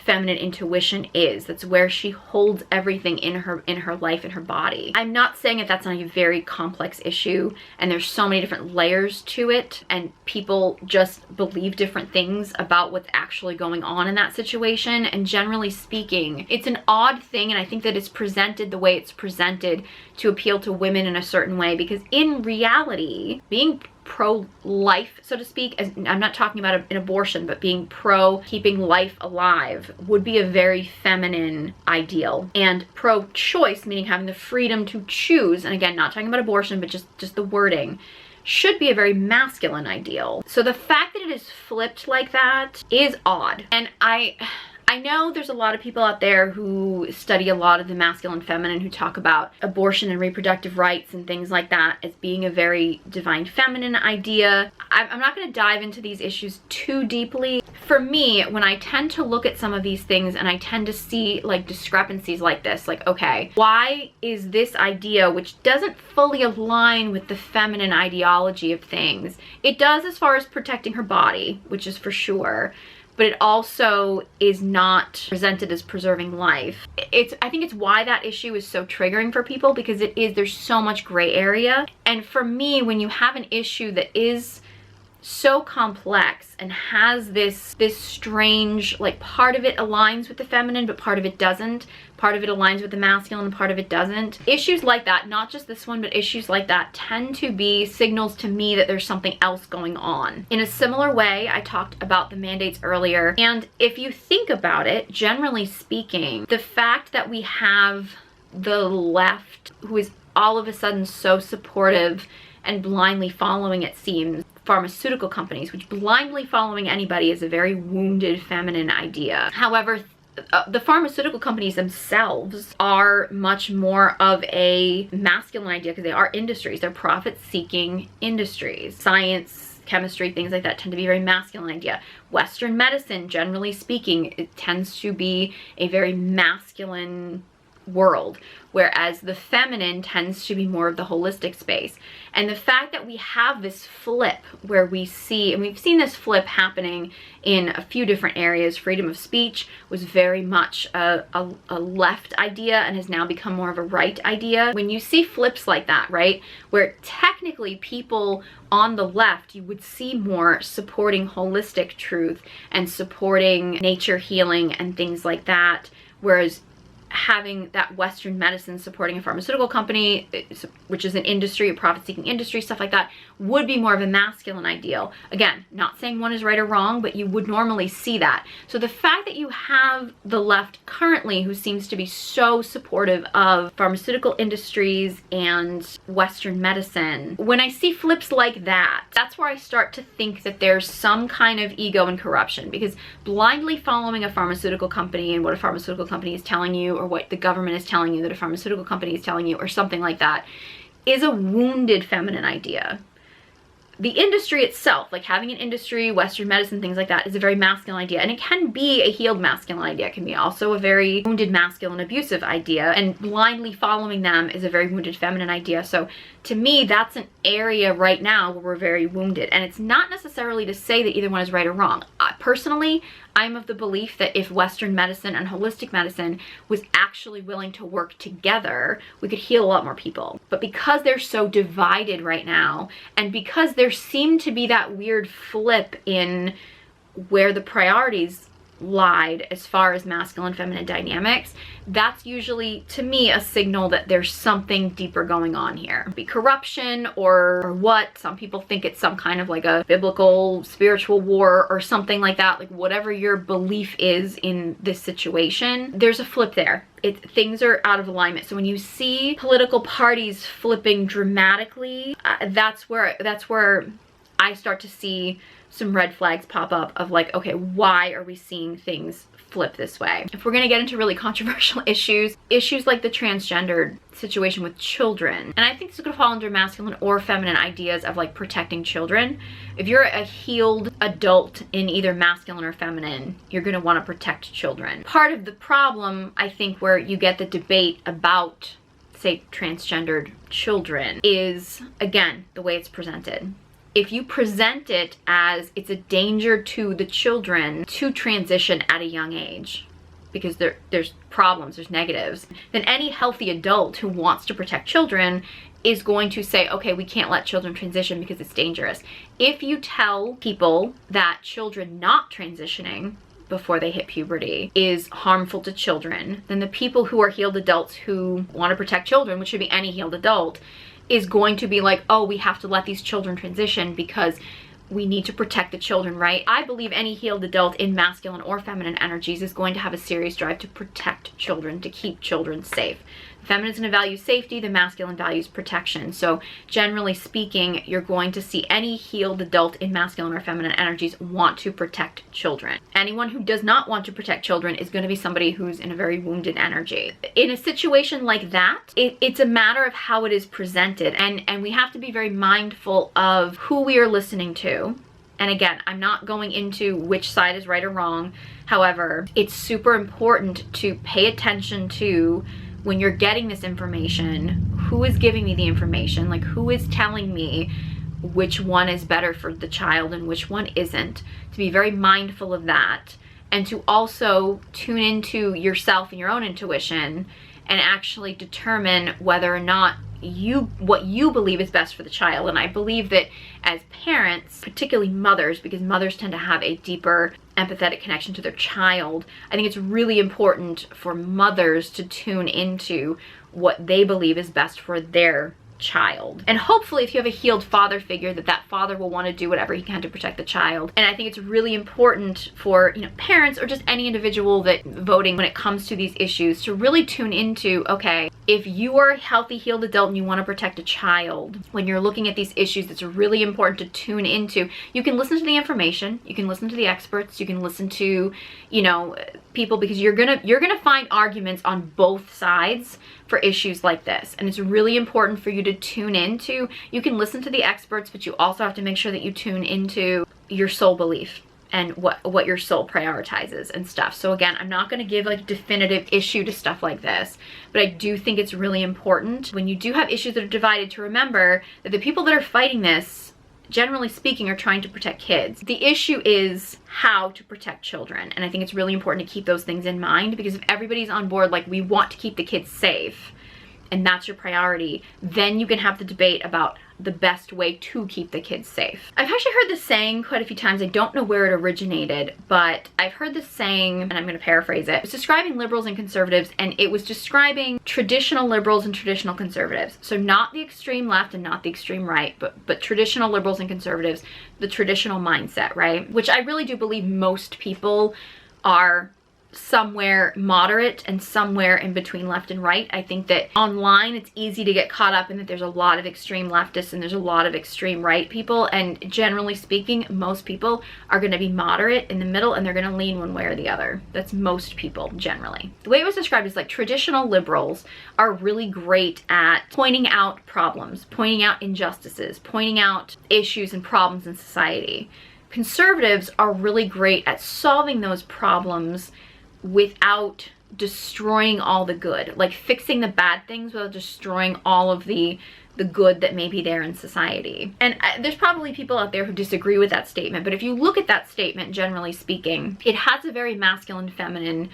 feminine intuition is. That's where she holds everything in her life, in her body. I'm not saying that that's not a very complex issue, and there's so many different layers to it, and people just believe different things about what's actually going on in that situation. And generally speaking, it's an odd thing, and I think that it's presented the way it's presented to appeal to women in a certain way, because in reality, being pro-life, so to speak, as I'm not talking about an abortion, but being pro keeping life alive would be a very feminine ideal. And pro-choice, meaning having the freedom to choose, and again, not talking about abortion, but just the wording, should be a very masculine ideal. So the fact that it is flipped like that is odd. And I know there's a lot of people out there who study a lot of the masculine feminine, who talk about abortion and reproductive rights and things like that as being a very divine feminine idea. I'm not going to dive into these issues too deeply. For me, when I tend to look at some of these things and I tend to see like discrepancies like this, like, okay, why is this idea, which doesn't fully align with the feminine ideology of things? It does as far as protecting her body, which is for sure, but it also is not presented as preserving life. I think it's why that issue is so triggering for people, because there's so much gray area. And for me, when you have an issue that is so complex and has this strange, like, part of it aligns with the feminine, but part of it doesn't. Part of it aligns with the masculine, and part of it doesn't. Issues like that, not just this one, but issues like that tend to be signals to me that there's something else going on. In a similar way, I talked about the mandates earlier, and if you think about it, generally speaking, the fact that we have the left, who is all of a sudden so supportive and blindly following, it seems, pharmaceutical companies, which blindly following anybody is a very wounded feminine idea. However, the pharmaceutical companies themselves are much more of a masculine idea, because they are industries. They're profit-seeking industries. Science, chemistry, things like that tend to be a very masculine idea. Western medicine, generally speaking, it tends to be a very masculine world, whereas the feminine tends to be more of the holistic space. And the fact that we have this flip where we see, and we've seen this flip happening in a few different areas. Freedom of speech was very much a left idea and has now become more of a right idea. When you see flips like that, right, where technically people on the left, you would see more supporting holistic truth and supporting nature healing and things like that, whereas having that Western medicine supporting a pharmaceutical company, which is an industry, a profit-seeking industry, stuff like that, would be more of a masculine ideal. Again, not saying one is right or wrong, but you would normally see that. So the fact that you have the left currently, who seems to be so supportive of pharmaceutical industries and Western medicine, when I see flips like that, that's where I start to think that there's some kind of ego and corruption, because blindly following a pharmaceutical company and what a pharmaceutical company is telling you, or what the government is telling you that a pharmaceutical company is telling you, or something like that, is a wounded feminine idea. The industry itself, like having an industry, Western medicine, things like that, is a very masculine idea. And it can be a healed masculine idea. It can be also a very wounded masculine abusive idea. And blindly following them is a very wounded feminine idea. So to me, that's an area right now where we're very wounded. And it's not necessarily to say that either one is right or wrong. Personally, I'm of the belief that if Western medicine and holistic medicine was actually willing to work together, we could heal a lot more people. But because they're so divided right now, and because there seemed to be that weird flip in where the priorities lied as far as masculine and feminine dynamics, that's usually, to me, a signal that there's something deeper going on here. Be corruption or what. Some people think it's some kind of like a biblical spiritual war or something like that. Like whatever your belief is in this situation, there's a flip there. Things are out of alignment. So when you see political parties flipping dramatically, that's where I start to see some red flags pop up of like, okay, why are we seeing things flip this way. If we're going to get into really controversial issues like the transgendered situation with children, and I think this is going to fall under masculine or feminine ideas of like protecting children. If you're a healed adult in either masculine or feminine, you're going to want to protect children. Part of the problem, I think, where you get the debate about, say, transgendered children is, again, the way it's presented. If you present it as it's a danger to the children to transition at a young age, because there's problems, there's negatives, then any healthy adult who wants to protect children is going to say, okay, we can't let children transition because it's dangerous. If you tell people that children not transitioning before they hit puberty is harmful to children, then the people who are healed adults who want to protect children, which should be any healed adult, is going to be like, oh, we have to let these children transition because we need to protect the children, right? I believe any healed adult in masculine or feminine energies is going to have a serious drive to protect children, to keep children safe. The feminine is going to value safety, the masculine values protection. So generally speaking, you're going to see any healed adult in masculine or feminine energies want to protect children. Anyone who does not want to protect children is going to be somebody who's in a very wounded energy. In a situation like that, it's a matter of how it is presented, and we have to be very mindful of who we are listening to. And again, I'm not going into which side is right or wrong. However, it's super important to pay attention to, when you're getting this information, who is giving me the information, like who is telling me which one is better for the child and which one isn't, to be very mindful of that, and to also tune into yourself and your own intuition and actually determine whether or not what you believe is best for the child. And I believe that as parents, particularly mothers, because mothers tend to have a deeper empathetic connection to their child, I think it's really important for mothers to tune into what they believe is best for their child. And hopefully if you have a healed father figure, that father will want to do whatever he can to protect the child. And I think it's really important for, you know, parents or just any individual that voting when it comes to these issues to really tune into, okay, if you are a healthy healed adult and you want to protect a child, when you're looking at these issues, it's really important to tune into. You can listen to the information, you can listen to the experts, you can listen to, you know, people, because you're gonna find arguments on both sides for issues like this. And it's really important for you to tune into. You can listen to the experts, but you also have to make sure that you tune into your soul belief and what your soul prioritizes and stuff. So again, I'm not going to give like a definitive issue to stuff like this, but I do think it's really important when you do have issues that are divided to remember that the people that are fighting this, generally speaking, are trying to protect kids. The issue is how to protect children. And I think it's really important to keep those things in mind, because if everybody's on board, like we want to keep the kids safe, and that's your priority, then you can have the debate about the best way to keep the kids safe. I've actually heard this saying quite a few times. I don't know where it originated, but I've heard this saying, and I'm going to paraphrase it. It's describing liberals and conservatives, and it was describing traditional liberals and traditional conservatives. So not the extreme left and not the extreme right, but traditional liberals and conservatives, the traditional mindset, right? Which I really do believe most people are somewhere moderate and somewhere in between left and right. I think that online it's easy to get caught up in that there's a lot of extreme leftists and there's a lot of extreme right people, and generally speaking, most people are going to be moderate in the middle and they're going to lean one way or the other. That's most people generally. The way it was described is like traditional liberals are really great at pointing out problems, pointing out injustices, pointing out issues and problems in society. Conservatives are really great at solving those problems without destroying all the good, like fixing the bad things without destroying all of the good that may be there in society. And there's probably people out there who disagree with that statement, but if you look at that statement, generally speaking, it has a very masculine, feminine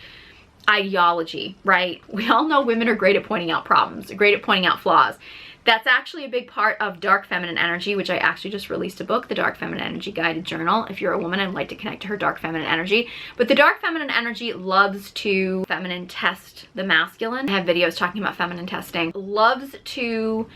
ideology, right? We all know women are great at pointing out problems, great at pointing out flaws. That's actually a big part of dark feminine energy, which I actually just released a book, the Dark Feminine Energy Guided Journal. If you're a woman and would like to connect to her dark feminine energy. But the dark feminine energy loves to feminine test the masculine. I have videos talking about feminine testing. Loves to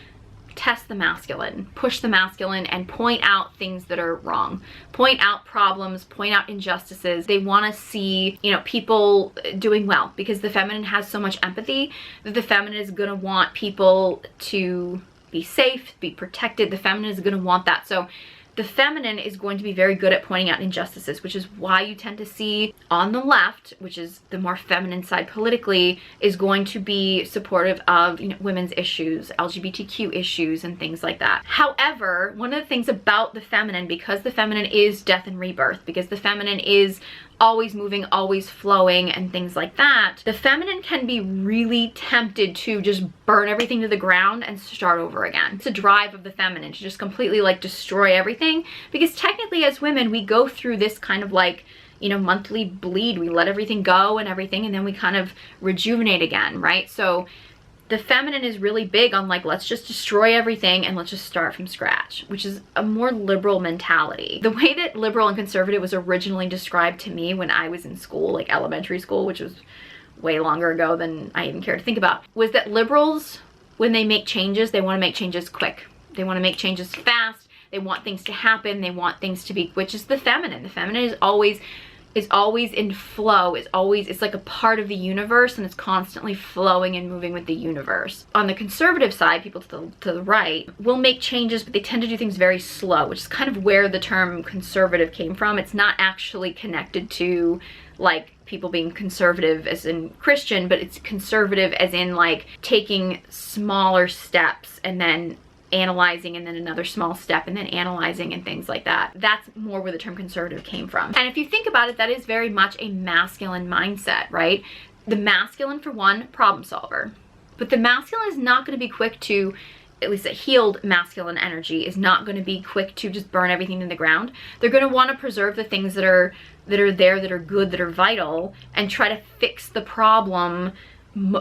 test the masculine, push the masculine, and point out things that are wrong, point out problems, point out injustices. They want to see, you know, people doing well, because the feminine has so much empathy that the feminine is going to want people to be safe, be protected. The feminine is going to want that. So the feminine is going to be very good at pointing out injustices, which is why you tend to see on the left, which is the more feminine side politically, is going to be supportive of, you know, women's issues, LGBTQ issues, and things like that. However, one of the things about the feminine, because the feminine is death and rebirth, because the feminine is always moving, always flowing, and things like that, the feminine can be really tempted to just burn everything to the ground and start over again. It's a drive of the feminine to just completely like destroy everything, because technically as women we go through this kind of like, you know, monthly bleed. We let everything go and everything, and then we kind of rejuvenate again, right? So the feminine is really big on like, let's just destroy everything and let's just start from scratch, which is a more liberal mentality. The way that liberal and conservative was originally described to me when I was in school, like elementary school, which was way longer ago than I even care to think about, was that liberals, when they make changes, they want to make changes quick. They want to make changes fast. They want things to happen. They want things to be, which is the feminine. The feminine is always in flow, it's like a part of the universe, and it's constantly flowing and moving with the universe. On the conservative side, people to the right will make changes, but they tend to do things very slow, which is kind of where the term conservative came from. It's not actually connected to like people being conservative as in Christian, but it's conservative as in like taking smaller steps and then analyzing, and then another small step, and then analyzing, and things like that. That's more where the term conservative came from. And if you think about it, that is very much a masculine mindset, right? The masculine, for one, problem solver. But the masculine is not going to be quick to, at least a healed masculine energy is not going to be quick to just burn everything to the ground. They're going to want to preserve the things that are there, that are good, that are vital, and try to fix the problem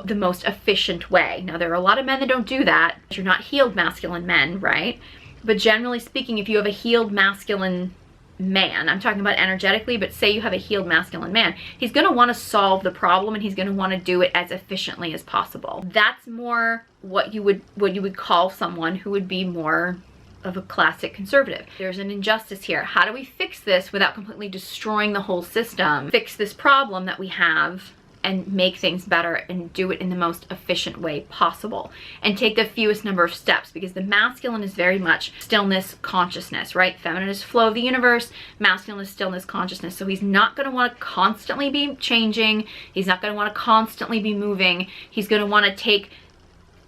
the most efficient way. Now, there are a lot of men that don't do that. You're not healed masculine men, right? But generally speaking, if you have a healed masculine man, I'm talking about energetically, but say you have a healed masculine man, he's going to want to solve the problem, and he's going to want to do it as efficiently as possible. That's more what you would call someone who would be more of a classic conservative. There's an injustice here. How do we fix this without completely destroying the whole system? Fix this problem that we have and make things better, and do it in the most efficient way possible, and take the fewest number of steps, because the masculine is very much stillness consciousness, right? Feminine is flow of the universe, masculine is stillness consciousness. So he's not going to want to constantly be changing. He's not going to want to constantly be moving. He's going to want to take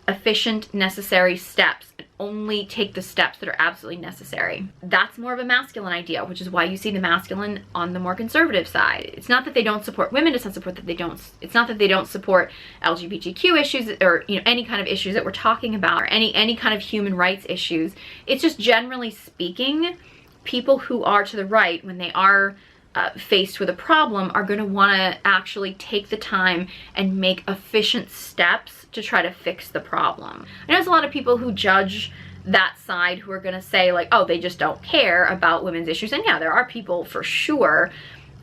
efficient, necessary steps, and only take the steps that are absolutely necessary. That's more of a masculine idea, which is why you see the masculine on the more conservative side. It's not that they don't support women, it's not that they don't support LGBTQ issues, or, you know, any kind of issues that we're talking about, or any kind of human rights issues. It's just, generally speaking, people who are to the right, when they are faced with a problem, are going to want to actually take the time and make efficient steps to try to fix the problem. I know there's a lot of people who judge that side, who are going to say like, oh, they just don't care about women's issues. And yeah, there are people for sure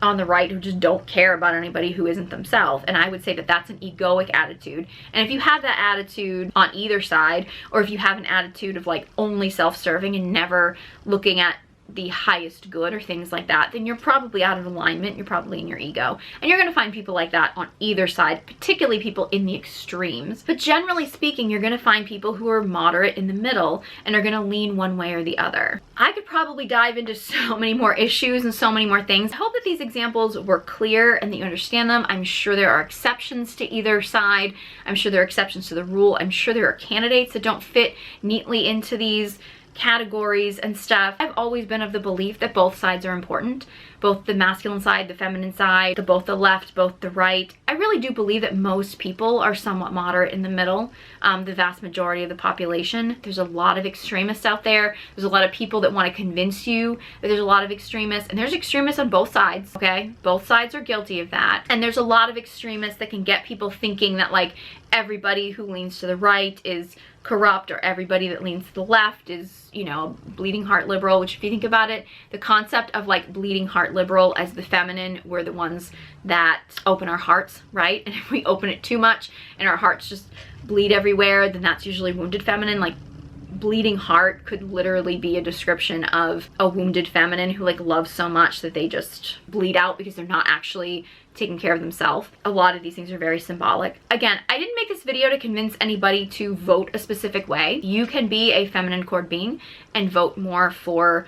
on the right who just don't care about anybody who isn't themselves. And I would say that that's an egoic attitude. And if you have that attitude on either side, or if you have an attitude of like only self-serving and never looking at the highest good or things like that, then you're probably out of alignment. You're probably in your ego, and you're going to find people like that on either side, particularly people in the extremes. But generally speaking, you're going to find people who are moderate in the middle and are going to lean one way or the other. I could probably dive into so many more issues and so many more things. I hope that these examples were clear and that you understand them. I'm sure there are exceptions to either side. I'm sure there are exceptions to the rule. I'm sure there are candidates that don't fit neatly into these categories and stuff. I've always been of the belief that both sides are important, both the masculine side, the feminine side, both the left, both the right. I really do believe that most people are somewhat moderate in the middle, the vast majority of the population. There's a lot of extremists out there. There's a lot of people that want to convince you that there's a lot of extremists, and there's extremists on both sides, okay? Both sides are guilty of that. And there's a lot of extremists that can get people thinking that like everybody who leans to the right is corrupt, or everybody that leans to the left is, you know, bleeding heart liberal, which if you think about it, the concept of like bleeding heart liberal as the feminine, we're the ones that open our hearts, right? And if we open it too much and our hearts just bleed everywhere, then that's usually wounded feminine. Like bleeding heart could literally be a description of a wounded feminine who like loves so much that they just bleed out because they're not actually taking care of themselves. A lot of these things are very symbolic. Again, I didn't make this video to convince anybody to vote a specific way. You can be a feminine cord being and vote more for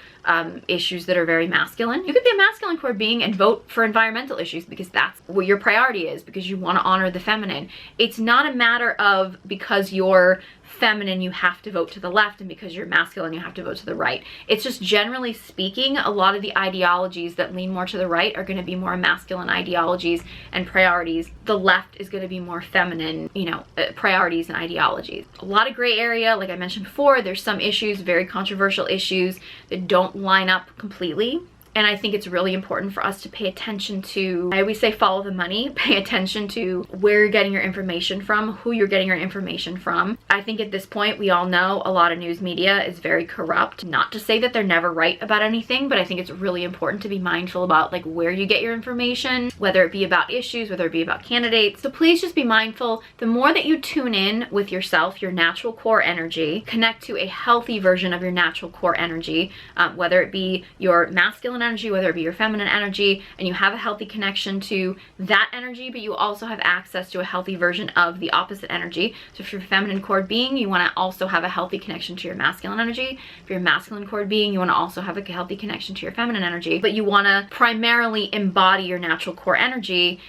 issues that are very masculine. You could be a masculine cord being and vote for environmental issues because that's what your priority is, because you want to honor the feminine. It's not a matter of because you're feminine you have to vote to the left and because you're masculine you have to vote to the right. It's just generally speaking, a lot of the ideologies that lean more to the right are going to be more masculine ideologies and priorities. The left is going to be more feminine, you know, priorities and ideologies. A lot of gray area, like I mentioned before. There's some issues, very controversial issues, that don't line up completely. And I think it's really important for us to pay attention to, I always say follow the money, pay attention to where you're getting your information from, who you're getting your information from. I think at this point, we all know a lot of news media is very corrupt. Not to say that they're never right about anything, but I think it's really important to be mindful about like where you get your information, whether it be about issues, whether it be about candidates. So please just be mindful. The more that you tune in with yourself, your natural core energy, connect to a healthy version of your natural core energy, whether it be your masculine energy, whether it be your feminine energy, and you have a healthy connection to that energy, but you also have access to a healthy version of the opposite energy. So if you're a feminine cord being, you want to also have a healthy connection to your masculine energy. If you're a masculine cord being, you want to also have a healthy connection to your feminine energy, but you want to primarily embody your natural core energy.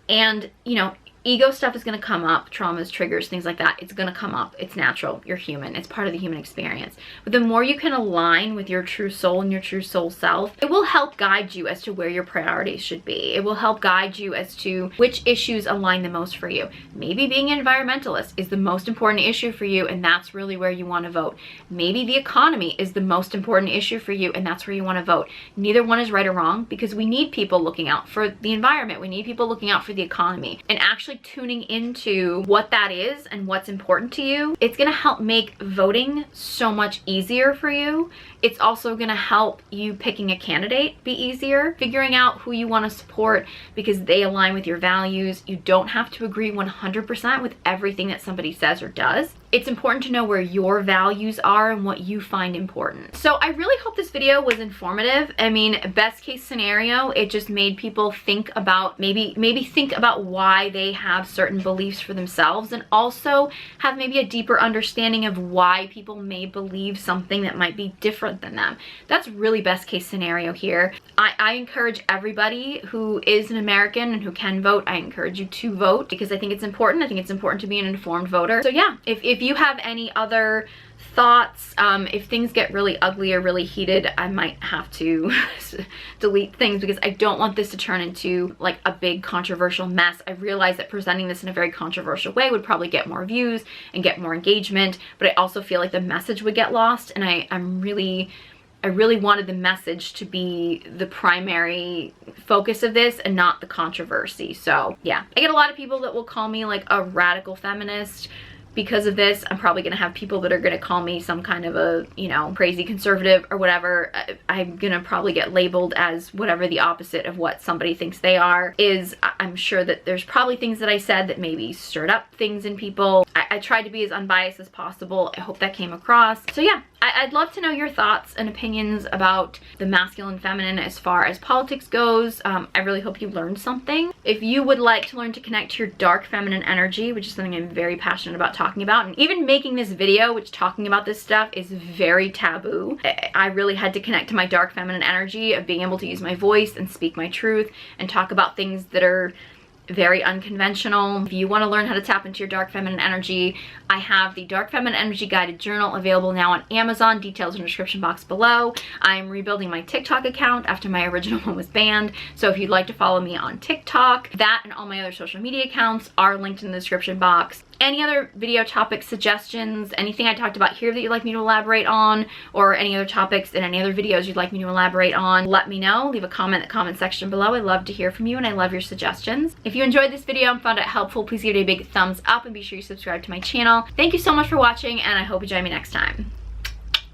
And, you know, ego stuff is going to come up, traumas, triggers, things like that. It's going to come up. It's natural. You're human. It's part of the human experience. But the more you can align with your true soul and your true soul self, it will help guide you as to where your priorities should be. It will help guide you as to which issues align the most for you. Maybe being an environmentalist is the most important issue for you, and that's really where you want to vote. Maybe the economy is the most important issue for you, and that's where you want to vote. Neither one is right or wrong, because we need people looking out for the environment. We need people looking out for the economy. And actually tuning into what that is and what's important to you, it's going to help make voting so much easier for you. It's also going to help you picking a candidate be easier, figuring out who you want to support because they align with your values. You don't have to agree 100% with everything that somebody says or does. It's important to know where your values are and what you find important. So I really hope this video was informative. I mean, best case scenario, it just made people think about, maybe think about why they have certain beliefs for themselves, and also have maybe a deeper understanding of why people may believe something that might be different than them. That's really best case scenario here. I encourage everybody who is an American and who can vote, I encourage you to vote because I think it's important. I think it's important to be an informed voter. So yeah, if you have any other thoughts, if things get really ugly or really heated, I might have to delete things because I don't want this to turn into like a big controversial mess. I realize that presenting this in a very controversial way would probably get more views and get more engagement, but I also feel like the message would get lost, and I really wanted the message to be the primary focus of this and not the controversy. So yeah, I get a lot of people that will call me like a radical feminist because of this. I'm probably gonna have people that are gonna call me some kind of a, you know, crazy conservative or whatever. I'm gonna probably get labeled as whatever the opposite of what somebody thinks they are is. I'm sure that there's probably things that I said that maybe stirred up things in people. I tried to be as unbiased as possible. I hope that came across. So yeah, I'd love to know your thoughts and opinions about the masculine feminine as far as politics goes. I really hope you learned something. If you would like to learn to connect to your dark feminine energy, which is something I'm very passionate about talking about, and even making this video, which talking about this stuff is very taboo. I really had to connect to my dark feminine energy of being able to use my voice and speak my truth and talk about things that are very unconventional. If you want to learn how to tap into your dark feminine energy, I have the Dark Feminine Energy Guided Journal available now on Amazon. Details in the description box below. I'm rebuilding my TikTok account after my original one was banned. So if you'd like to follow me on TikTok, that and all my other social media accounts are linked in the description box. Any other video topic suggestions, anything I talked about here that you'd like me to elaborate on, or any other topics in any other videos you'd like me to elaborate on, let me know. Leave a comment in the comment section below. I love to hear from you and I love your suggestions. If you enjoyed this video and found it helpful, please give it a big thumbs up and be sure you subscribe to my channel. Thank you so much for watching, and I hope you join me next time.